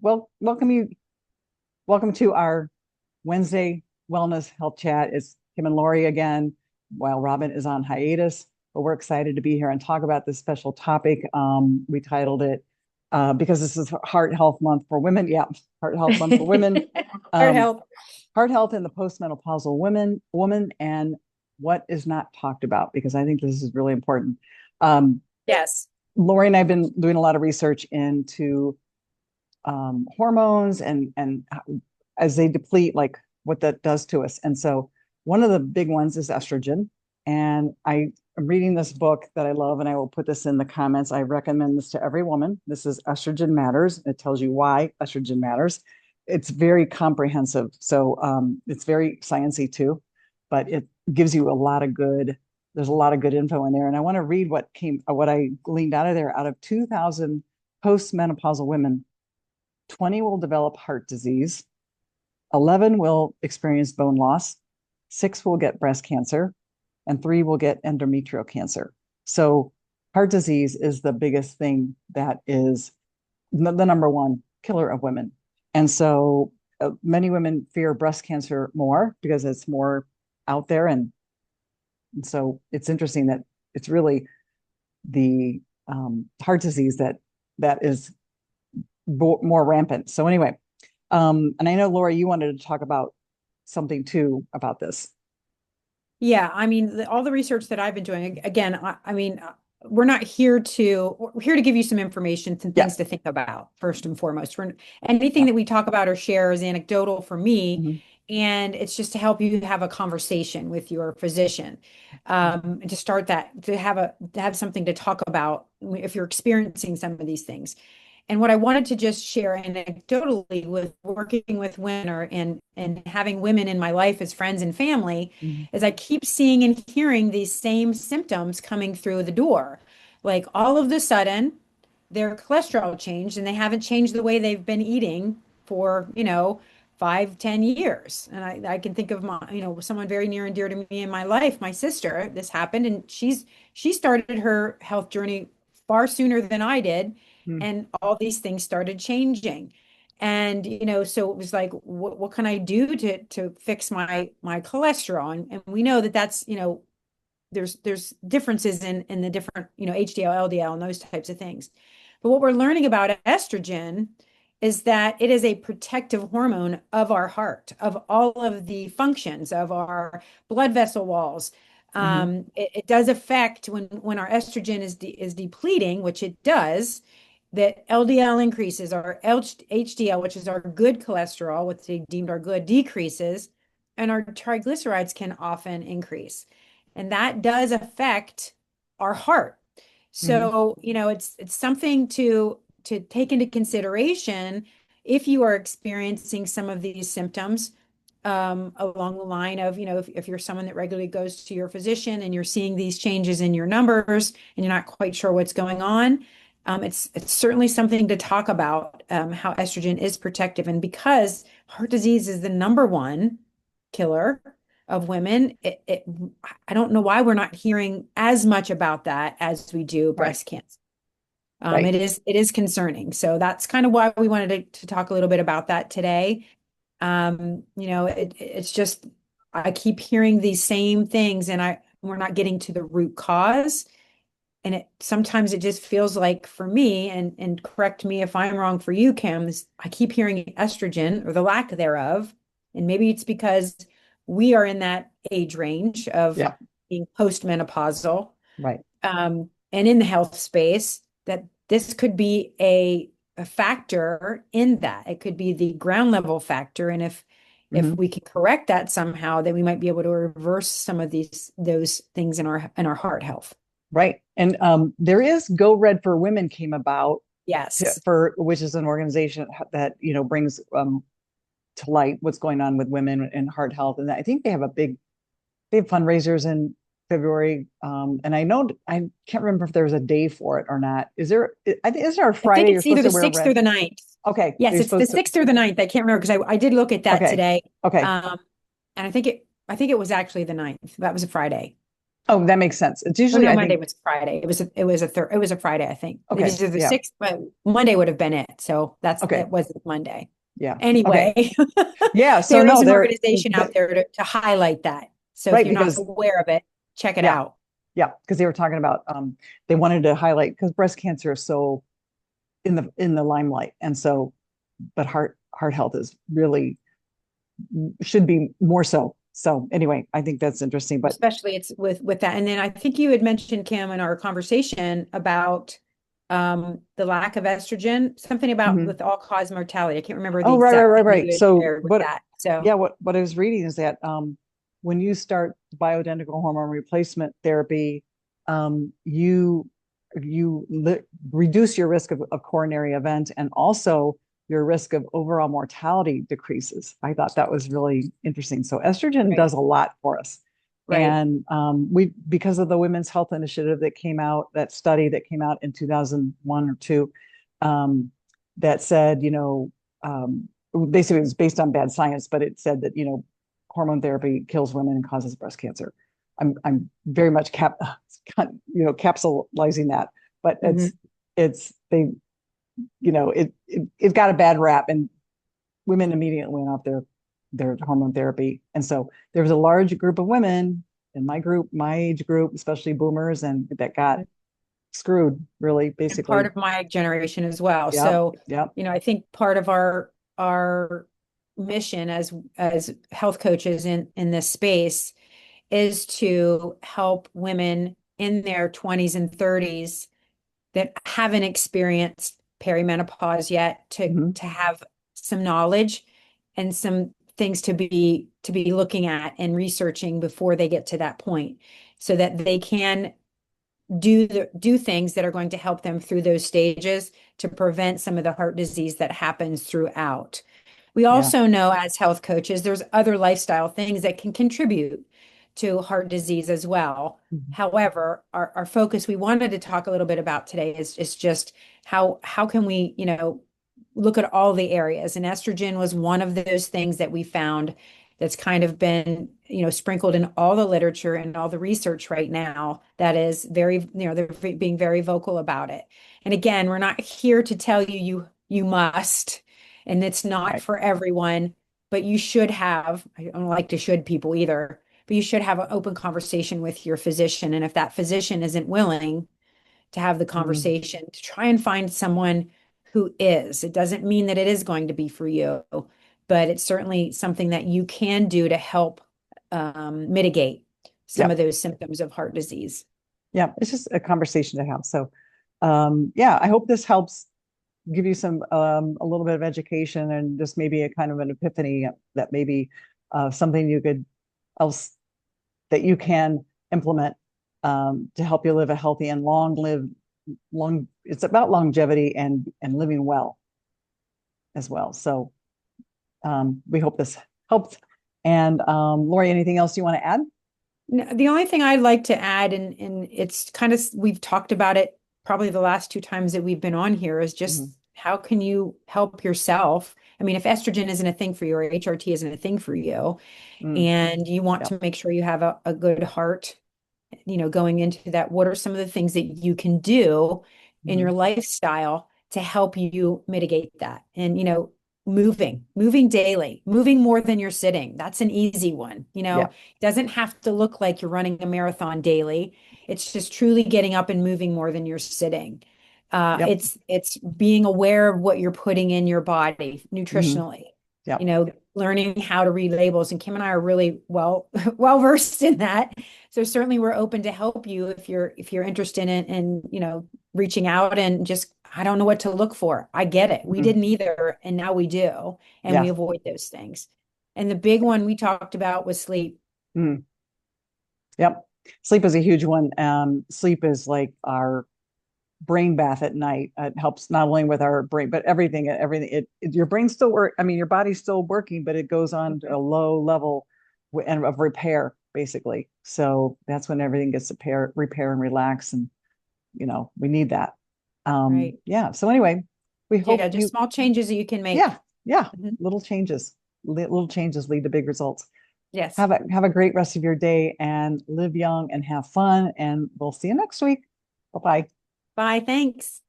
welcome to our Wednesday Wellness Health Chat. It's Kim and Lori again, while Robin is on hiatus. But we're excited to be here and talk about this special topic. We titled it because this is Heart Health Month for Women. Yeah, Heart Health Month for Women. Heart health. Heart health in the post-menopausal woman, and what is not talked about, because I think this is really important. Yes. Lori and I have been doing a lot of research into hormones and as they deplete, like what that does to us. And so one of the big ones is estrogen. And I am reading this book that I love, and I will put this in the comments. I recommend this to every woman. This is Estrogen Matters. It tells you why estrogen matters. It's very comprehensive. So it's very sciencey too, but it gives you there's a lot of good info in there. And I want to read what I gleaned out of there. Out of 2,000 post-menopausal women, 20 will develop heart disease, 11 will experience bone loss, 6 will get breast cancer, and 3 will get endometrial cancer. So heart disease is the biggest thing that is the number one killer of women. And so many women fear breast cancer more because it's more out there. And so it's interesting that it's really the heart disease that is more rampant. So anyway, and I know, Laura, you wanted to talk about something too about this. Yeah. I mean, all the research that I've been doing, again, we're not here we're here to give you some information, some Yeah. things to think about first and foremost. Anything Yeah. that we talk about or share is anecdotal for me. Mhm. And it's just to help you have a conversation with your physician, to start that, to have something to talk about if you're experiencing some of these things. And what I wanted to just share anecdotally with working with women and having women in my life as friends and family Mhm. is I keep seeing and hearing these same symptoms coming through the door. Like all of the sudden, their cholesterol changed and they haven't changed the way they've been eating for, 5, 10 years. And I can think of someone very near and dear to me in my life, my sister. This happened, and she started her health journey far sooner than I did, Mhm. and all these things started changing. And so it was like, what can I do to fix my cholesterol? And we know that that's there's differences in the different HDL, LDL, and those types of things. But what we're learning about estrogen is that it is a protective hormone of our heart, of all of the functions of our blood vessel walls. Mhm. It does affect when our estrogen is depleting, which it does, that LDL increases, our HDL, which is our good cholesterol, what they deemed our good, decreases, and our triglycerides can often increase. And that does affect our heart. Mhm. So, it's something to take into consideration if you are experiencing some of these symptoms, along the line of, if you're someone that regularly goes to your physician and you're seeing these changes in your numbers and you're not quite sure what's going on. It's certainly something to talk about, how estrogen is protective. And because heart disease is the number one killer of women, I don't know why we're not hearing as much about that as we do Right. breast cancer. Right. It is concerning. So that's kind of why we wanted to talk a little bit about that today. It's just I keep hearing these same things, and we're not getting to the root cause. And sometimes it just feels like for me, and correct me if I'm wrong for you, Kim, I keep hearing estrogen or the lack thereof. And maybe it's because we are in that age range of Yeah. being postmenopausal, Right. and in the health space, that this could be a factor in that. It could be the ground level factor. And if Mhm. we can correct that somehow, then we might be able to reverse some of those things in our heart health. Right. And there is Go Red for Women came about Yes. for which is an organization that brings to light what's going on with women and heart health. And I think they have fundraisers in February. And I know I can't remember if there was a day for it or not. I think is there a I think Friday you're it's either supposed to the wear 6th or red? the ninth. Okay, Yes, you're it's the supposed to. 6th or the ninth. I can't remember because I did look at that Okay, today. okay, And I think it was actually the ninth. That was a Friday. Oh, that makes sense. It's Oh usually, no, I Monday think, was Friday. It was a Friday, I think. It okay, was either the yeah, 6th, but Monday would have been it. So okay, it wasn't Monday. yeah, okay, Anyway, yeah. So there is no, an they're organization out there to highlight that. So if right you're not because aware of it, check it yeah, out. yeah, because they were talking about they wanted to highlight because breast cancer is so in the limelight, and so but heart health is really should be more so. So anyway, I think that's interesting. But Especially it's with that. And then I think you had mentioned, Kim, in our conversation about the lack of estrogen, something about mhm. with all cause mortality. I can't remember the Oh, right, right, exact right, thing right. you had So shared with what? that. So Yeah, what I was reading is that when you start bioidentical hormone replacement therapy, you reduce your risk of coronary event and also your risk of overall mortality decreases. I thought that was really interesting. So estrogen right, does a lot for us. right. And we, because of the Women's Health Initiative that came out, that study that came out in 2001 or two, that said, basically it was based on bad science, but it said that, hormone therapy kills women and causes breast cancer. I'm very much capsulizing that, but Mhm. it's they it got a bad rap, and women immediately went off their hormone therapy. And so there was a large group of women in my group, my age group, especially boomers, and that got screwed really, And part basically. of my generation as well. Yep, So, yep. I think part of our mission as health coaches in this space is to help women in their 20s and 30s that haven't experienced perimenopause yet Hmm. to have some knowledge and some things to be looking at and researching before they get to that point so that they can do things that are going to help them through those stages to prevent some of the heart disease that happens throughout. We Yeah. also know as health coaches, there's other lifestyle things that can contribute to heart disease as well. Mhm. However, our focus we wanted to talk a little bit about today is just how can we, look at all the areas. And estrogen was one of those things that we found that's kind of been, sprinkled in all the literature and all the research right now that is very, they're being very vocal about it. And again, we're not here to tell you must, and it's not Right. for everyone, but you should have, I don't like to should people either, but you should have an open conversation with your physician. And if that physician isn't willing to have the Mhm. conversation, to try and find someone who is. It doesn't mean that it is going to be for you, but it's certainly something that you can do to help mitigate some of Yep. those symptoms of heart disease. Yeah. It's just a conversation to have. So, yeah, I hope this helps give you some a little bit of education and just maybe a kind of an epiphany that maybe something you could else that you can implement to help you live a healthy and long. It's about longevity and living well as well. So we hope this helped. And Lori, anything else you want to add? The only thing I'd like to add, and it's kind of, we've talked about it probably the last two times that we've been on here, is just Mhm. how can you help yourself? I mean, if estrogen isn't a thing for you or HRT isn't a thing for you, Mm, and you want yep. to make sure you have a good heart, going into that, what are some of the things that you can do in your Mhm. lifestyle to help you mitigate that? And, moving daily, moving more than you're sitting. That's an easy one. Yeah. It doesn't have to look like you're running a marathon daily. It's just truly getting up and moving more than you're sitting. Yep. It's being aware of what you're putting in your body Hmm. nutritionally, Yep. learning how to read labels. And Kim and I are really well versed in that. So certainly we're open to help you if you're interested in reaching out and just, I don't know what to look for. I get it. We Hmm. didn't either, and now we do, and we Yeah. avoid those things. And the big one we talked about was sleep. Mm. Yep. Sleep is a huge one. Sleep is like our brain bath at night. It helps not only with our brain, but everything. Your brain still work. I mean, your body's still working, but it goes on to a low level and of repair, basically. So that's when everything gets to repair and relax. And, we need that. Right. Yeah. So anyway, we hope Yeah, just you, small changes that you can make. yeah, yeah, Mhm. little changes lead to big results. Yes. Have a great rest of your day and live young and have fun. And we'll see you next week. Bye-bye. Bye. Thanks.